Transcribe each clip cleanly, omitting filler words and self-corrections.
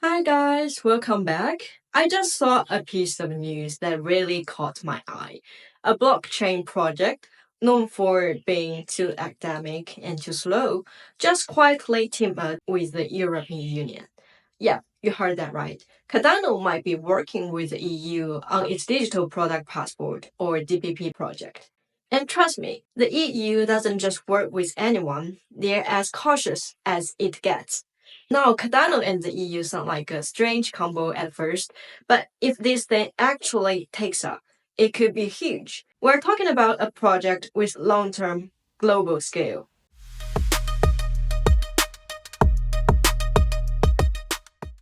Hi guys, welcome back. I just saw a piece of news that really caught my eye. A blockchain project known for being too academic and too slow just quietly teamed up with the European Union. Yeah, you heard that right. Cardano might be working with the EU on its digital product passport or DPP project. And trust me, the EU doesn't just work with anyone, they're as cautious as it gets. Now, Cardano and the EU sound like a strange combo at first, but if this thing actually takes up, it could be huge. We're talking about a project with long term global scale.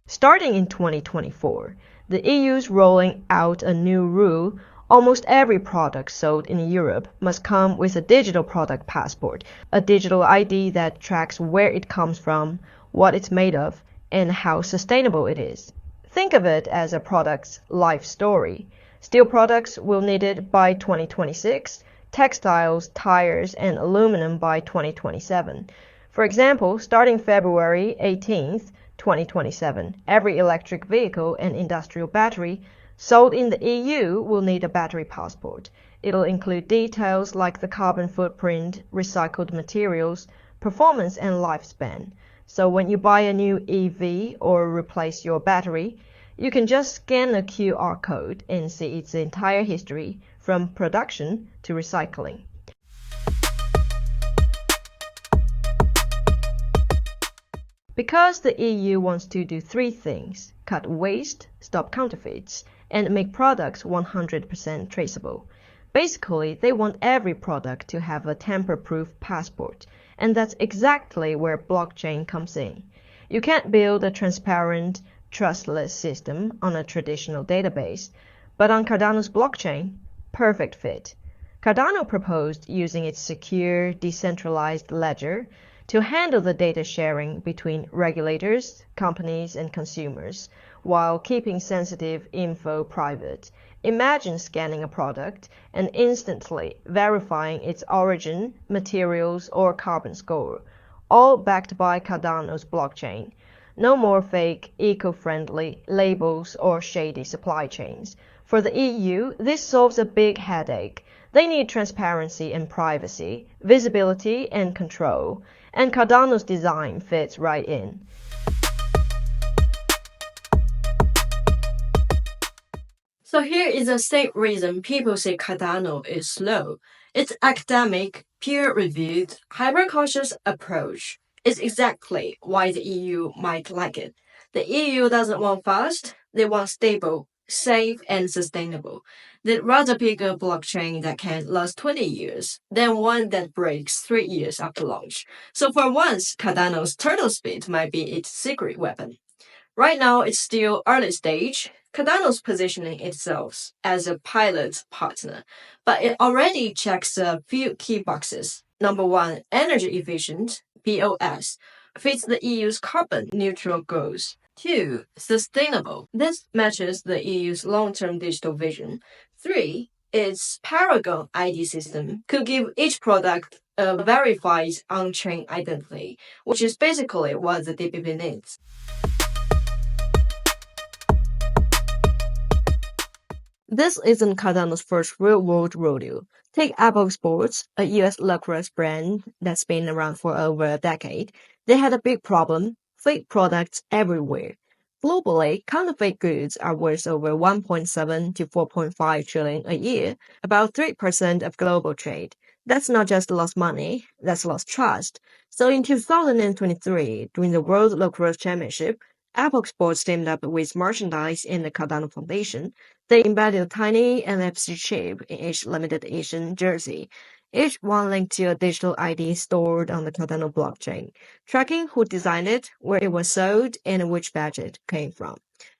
Starting in 2024, the EU is rolling out a new rule. Almost every product sold in Europe must come with a digital product passport, a digital ID that tracks where it comes from, what it's made of, and how sustainable it is. Think of it as a product's life story. Steel products will need it by 2026, textiles, tires, and aluminum by 2027. For example, starting February 18th, 2027, every electric vehicle and industrial battery sold in the EU will need a battery passport. It'll include details like the carbon footprint, recycled materials, performance, and lifespan. So when you buy a new EV or replace your battery, you can just scan a QR code and see its entire history from production to recycling. Because the EU wants to do three things: cut waste, stop counterfeits, and make products 100% traceable. Basically, they want every product to have a tamper-proof passport, and that's exactly where blockchain comes in. You can't build a transparent, trustless system on a traditional database, but on Cardano's blockchain, perfect fit. Cardano proposed using its secure, decentralized ledger to handle the data sharing between regulators, companies, and consumers, while keeping sensitive info private. Imagine scanning a product and instantly verifying its origin, materials, or carbon score, all backed by Cardano's blockchain. No more fake, eco-friendly labels or shady supply chains. For the EU, this solves a big headache. They need transparency and privacy, visibility and control, and Cardano's design fits right in. So here is the same reason people say Cardano is slow. Its academic, peer-reviewed, hyper-cautious approach is exactly why the EU might like it. The EU doesn't want fast, they want stable, safe, and sustainable. They'd rather pick a blockchain that can last 20 years than one that breaks 3 years after launch. So for once, Cardano's turtle speed might be its secret weapon. Right now, it's still early stage. Cardano's positioning itself as a pilot partner, but it already checks a few key boxes. Number one, energy efficient, BOS, fits the EU's carbon neutral goals. Two, sustainable. This matches the EU's long-term digital vision. Three, its Paragon ID system could give each product a verified on-chain identity, which is basically what the DPP needs. This isn't Cardano's first real-world rodeo. Take Apple Sports, a US lacrosse brand that's been around for over a decade. They had a big problem: fake products everywhere. Globally, counterfeit goods are worth over 1.7 to 4.5 trillion a year, about 3% of global trade. That's not just lost money, that's lost trust. So in 2023, during the World Lacrosse Championship, Apple Sports teamed up with merchandise in the Cardano Foundation. They embedded a tiny NFC chip in each limited edition jersey, each one linked to a digital ID stored on the Cardano blockchain, tracking who designed it, where it was sold, and which batch it came from.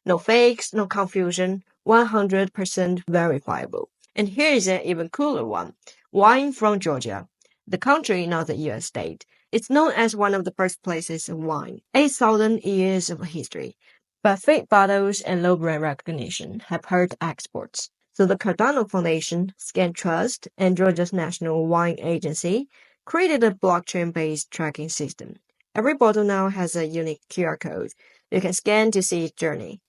No fakes, no confusion, 100% verifiable. And here is an even cooler one: wine from Georgia, the country, not the US state. It's known as one of the birthplaces of wine, 8,000 years of history. But fake bottles and low brand recognition have hurt exports. So the Cardano Foundation, Scan Trust, and Georgia's National Wine Agency created a blockchain-based tracking system. Every bottle now has a unique QR code. You can scan to see its journey,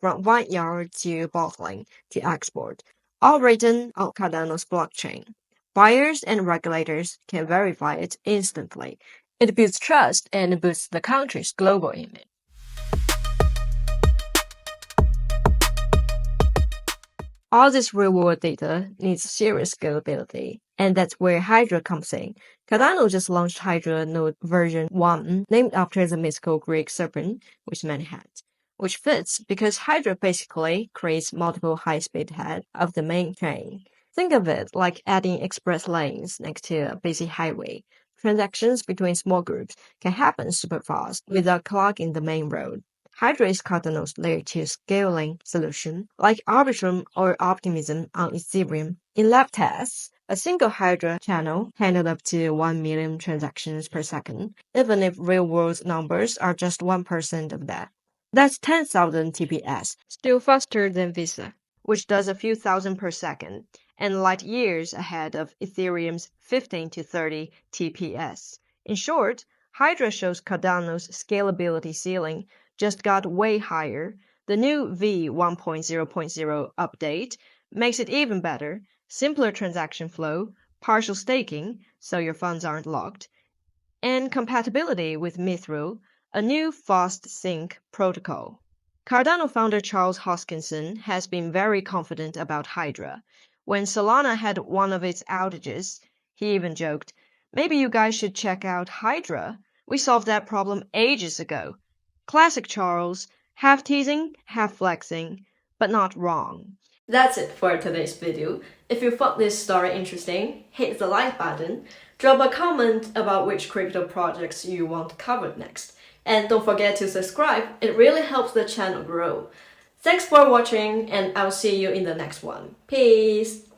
from vineyard to bottling to export, all written on Cardano's blockchain. Buyers and regulators can verify it instantly. It builds trust and boosts the country's global image. All this real-world data needs serious scalability, and that's where Hydra comes in. Cardano just launched Hydra Node version 1, named after the mythical Greek serpent with many heads, which fits because Hydra basically creates multiple high-speed heads of the main chain. Think of it like adding express lanes next to a busy highway. Transactions between small groups can happen super fast without clogging the main road. Hydra is Cardano's layer 2 scaling solution, like Arbitrum or Optimism on Ethereum. In lab tests, a single Hydra channel handled up to 1 million transactions per second, even if real-world numbers are just 1% of that. That's 10,000 TPS, still faster than Visa, which does a few thousand per second, and light years ahead of Ethereum's 15 to 30 TPS. In short, Hydra shows Cardano's scalability ceiling just got way higher. The new V1.0.0 update makes it even better, simpler transaction flow, partial staking so your funds aren't locked, and compatibility with Mithril, a new fast sync protocol. Cardano founder Charles Hoskinson has been very confident about Hydra. When Solana had one of its outages, he even joked, "Maybe you guys should check out Hydra. We solved that problem ages ago." Classic Charles, half teasing, half flexing, but not wrong. That's it for today's video. If you found this story interesting, hit the like button, drop a comment about which crypto projects you want covered next, and don't forget to subscribe, it really helps the channel grow. Thanks for watching, and I'll see you in the next one. Peace!